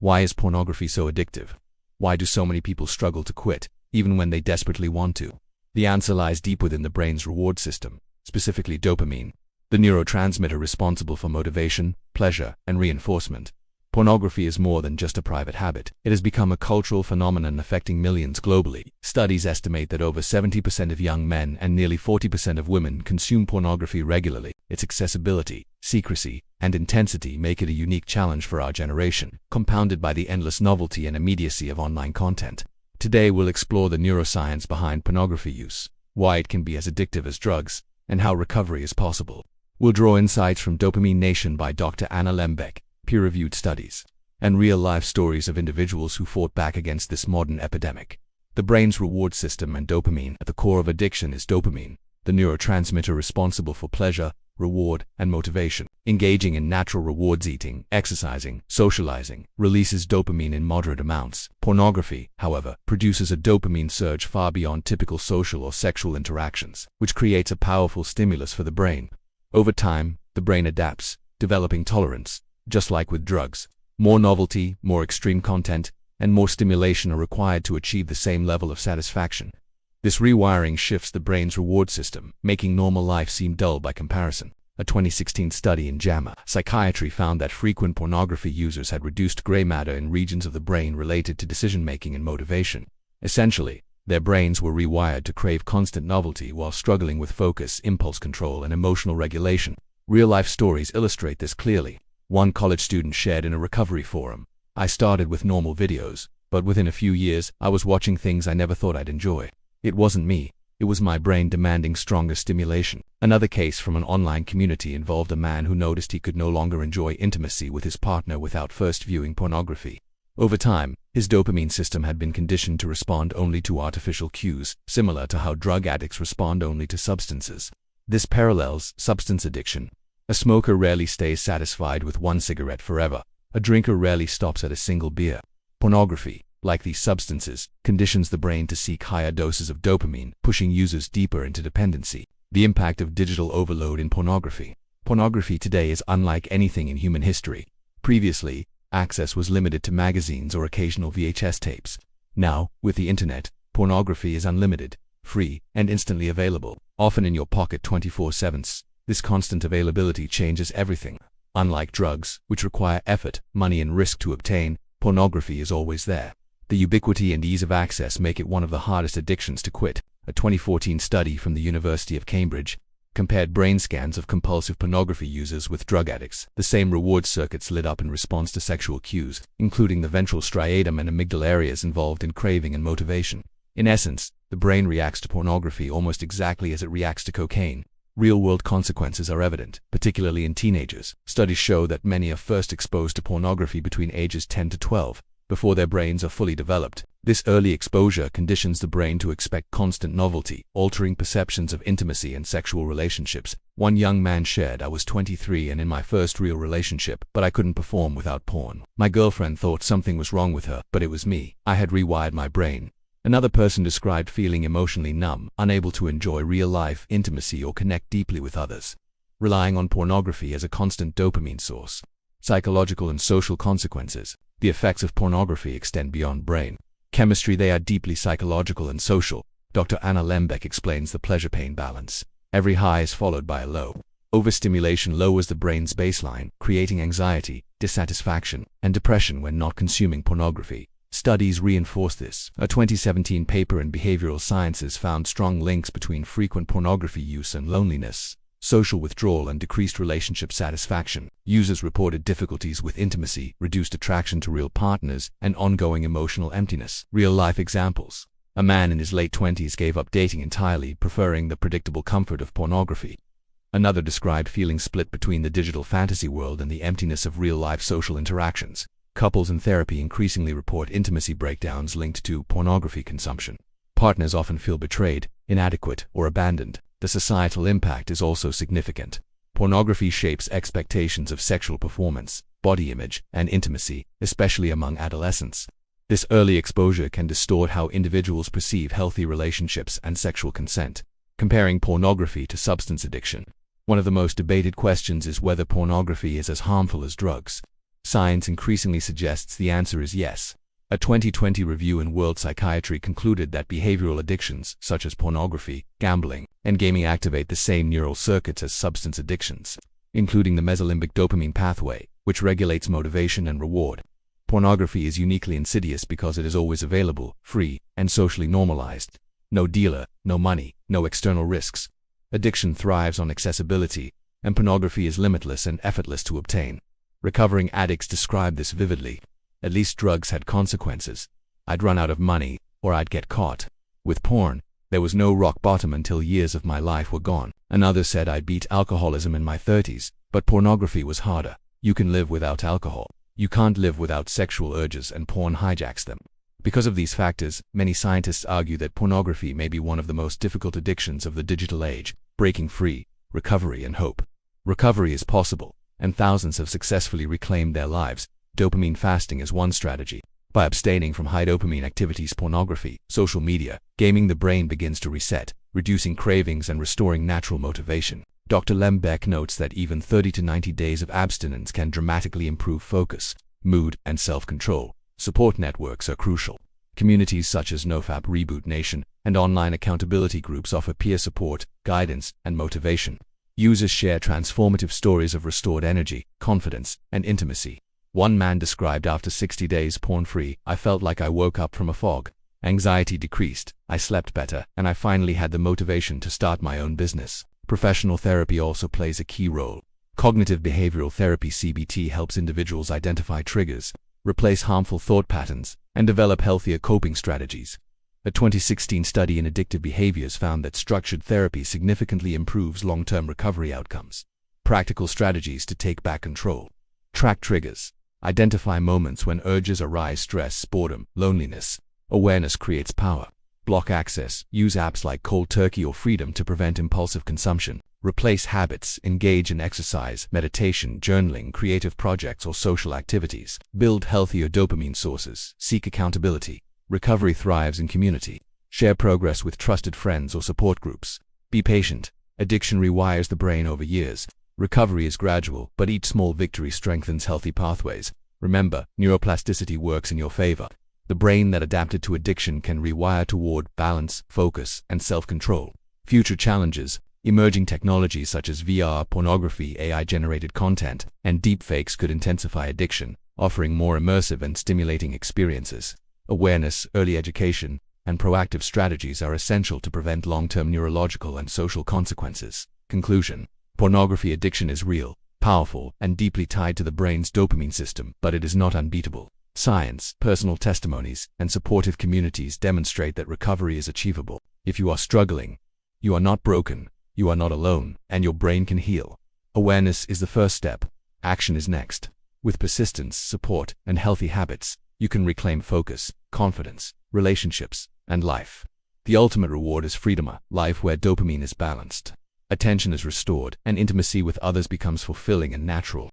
Why is pornography so addictive? Why do so many people struggle to quit, even when they desperately want to? The answer lies deep within the brain's reward system, specifically dopamine, the neurotransmitter responsible for motivation, pleasure, and reinforcement. Pornography is more than just a private habit. It has become a cultural phenomenon affecting millions globally. Studies estimate that over 70% of young men and nearly 40% of women consume pornography regularly. Its accessibility, secrecy, and intensity make it a unique challenge for our generation, compounded by the endless novelty and immediacy of online content. Today we'll explore the neuroscience behind pornography use, why it can be as addictive as drugs, and how recovery is possible. We'll draw insights from Dopamine Nation by Dr. Lembke, peer-reviewed studies, and real-life stories of individuals who fought back against this modern epidemic. The brain's reward system and dopamine. At the core of addiction is dopamine, the neurotransmitter responsible for pleasure, reward, and motivation. Engaging in natural rewards, eating, exercising, socializing, releases dopamine in moderate amounts. Pornography, however, produces a dopamine surge far beyond typical social or sexual interactions, which creates a powerful stimulus for the brain. Over time, the brain adapts, developing tolerance. Just like with drugs, more novelty, more extreme content, and more stimulation are required to achieve the same level of satisfaction. This rewiring shifts the brain's reward system, making normal life seem dull by comparison. A 2016 study in JAMA Psychiatry found that frequent pornography users had reduced gray matter in regions of the brain related to decision-making and motivation. Essentially, their brains were rewired to crave constant novelty while struggling with focus, impulse control, and emotional regulation. Real-life stories illustrate this clearly. One college student shared in a recovery forum, "I started with normal videos, but within a few years, I was watching things I never thought I'd enjoy. It wasn't me, it was my brain demanding stronger stimulation." Another case from an online community involved a man who noticed he could no longer enjoy intimacy with his partner without first viewing pornography. Over time, his dopamine system had been conditioned to respond only to artificial cues, similar to how drug addicts respond only to substances. This parallels substance addiction. A smoker rarely stays satisfied with one cigarette forever. A drinker rarely stops at a single beer. Pornography, like these substances, conditions the brain to seek higher doses of dopamine, pushing users deeper into dependency. The impact of digital overload in pornography. Pornography today is unlike anything in human history. Previously, access was limited to magazines or occasional VHS tapes. Now, with the internet, pornography is unlimited, free, and instantly available, often in your pocket 24/7. This constant availability changes everything. Unlike drugs, which require effort, money, and risk to obtain, pornography is always there. The ubiquity and ease of access make it one of the hardest addictions to quit. A 2014 study from the University of Cambridge compared brain scans of compulsive pornography users with drug addicts. The same reward circuits lit up in response to sexual cues, including the ventral striatum and amygdala areas involved in craving and motivation. In essence, the brain reacts to pornography almost exactly as it reacts to cocaine. Real-world consequences are evident, particularly in teenagers. Studies show that many are first exposed to pornography between ages 10 to 12, before their brains are fully developed. This early exposure conditions the brain to expect constant novelty, altering perceptions of intimacy and sexual relationships. One young man shared, "I was 23 and in my first real relationship, but I couldn't perform without porn. My girlfriend thought something was wrong with her, but it was me. I had rewired my brain." Another person described feeling emotionally numb, unable to enjoy real-life intimacy or connect deeply with others, relying on pornography as a constant dopamine source. Psychological and social consequences. The effects of pornography extend beyond brain chemistry. They are deeply psychological and social. Dr. Lembke explains the pleasure-pain balance. Every high is followed by a low. Overstimulation lowers the brain's baseline, creating anxiety, dissatisfaction, and depression when not consuming pornography. Studies reinforce this. A 2017 paper in Behavioral Sciences found strong links between frequent pornography use and loneliness, social withdrawal, and decreased relationship satisfaction. Users reported difficulties with intimacy, reduced attraction to real partners, and ongoing emotional emptiness. Real-life examples. A man in his late 20s gave up dating entirely, preferring the predictable comfort of pornography. Another described feeling split between the digital fantasy world and the emptiness of real-life social interactions. Couples in therapy increasingly report intimacy breakdowns linked to pornography consumption. Partners often feel betrayed, inadequate, or abandoned. The societal impact is also significant. Pornography shapes expectations of sexual performance, body image, and intimacy, especially among adolescents. This early exposure can distort how individuals perceive healthy relationships and sexual consent. Comparing pornography to substance addiction. One of the most debated questions is whether pornography is as harmful as drugs. Science increasingly suggests the answer is yes. A 2020 review in World Psychiatry concluded that behavioral addictions, such as pornography, gambling, and gaming, activate the same neural circuits as substance addictions, including the mesolimbic dopamine pathway, which regulates motivation and reward. Pornography is uniquely insidious because it is always available, free, and socially normalized. No dealer, no money, no external risks. Addiction thrives on accessibility, and pornography is limitless and effortless to obtain. Recovering addicts describe this vividly. At least drugs had consequences. I'd run out of money, or I'd get caught. With porn, there was no rock bottom until years of my life were gone. Another said I'd beat alcoholism in my 30s, but pornography was harder. You can live without alcohol. You can't live without sexual urges, and porn hijacks them. Because of these factors, many scientists argue that pornography may be one of the most difficult addictions of the digital age. Breaking free, recovery, and hope. Recovery is possible, and thousands have successfully reclaimed their lives. Dopamine fasting is one strategy. By abstaining from high dopamine activities, pornography, social media, gaming, the brain begins to reset, reducing cravings and restoring natural motivation. Dr. Lembke notes that even 30 to 90 days of abstinence can dramatically improve focus, mood, and self-control. Support networks are crucial. Communities such as NoFap, Reboot Nation, and online accountability groups offer peer support, guidance, and motivation. Users share transformative stories of restored energy, confidence, and intimacy. One man described, after 60 days porn-free, I felt like I woke up from a fog. Anxiety decreased, I slept better, and I finally had the motivation to start my own business. Professional therapy also plays a key role. Cognitive behavioral therapy (CBT) helps individuals identify triggers, replace harmful thought patterns, and develop healthier coping strategies. A 2016 study in addictive behaviors found that structured therapy significantly improves long-term recovery outcomes. Practical strategies to take back control. Track triggers. Identify moments when urges arise: stress, boredom, loneliness. Awareness creates power. Block access. Use apps like Cold Turkey or Freedom to prevent impulsive consumption. Replace habits. Engage in exercise, meditation, journaling, creative projects, or social activities. Build healthier dopamine sources. Seek accountability. Recovery thrives in community. Share progress with trusted friends or support groups. Be patient. Addiction rewires the brain over years. Recovery is gradual, but each small victory strengthens healthy pathways. Remember, neuroplasticity works in your favor. The brain that adapted to addiction can rewire toward balance, focus, and self-control. Future challenges. Emerging technologies such as VR, pornography, AI-generated content, and deepfakes could intensify addiction, offering more immersive and stimulating experiences. Awareness, early education, and proactive strategies are essential to prevent long-term neurological and social consequences. Conclusion. Pornography addiction is real, powerful, and deeply tied to the brain's dopamine system, but it is not unbeatable. Science, personal testimonies, and supportive communities demonstrate that recovery is achievable. If you are struggling, you are not broken, you are not alone, and your brain can heal. Awareness is the first step. Action is next. With persistence, support, and healthy habits, you can reclaim focus, confidence, relationships, and life. The ultimate reward is freedom, a life where dopamine is balanced, attention is restored, and intimacy with others becomes fulfilling and natural.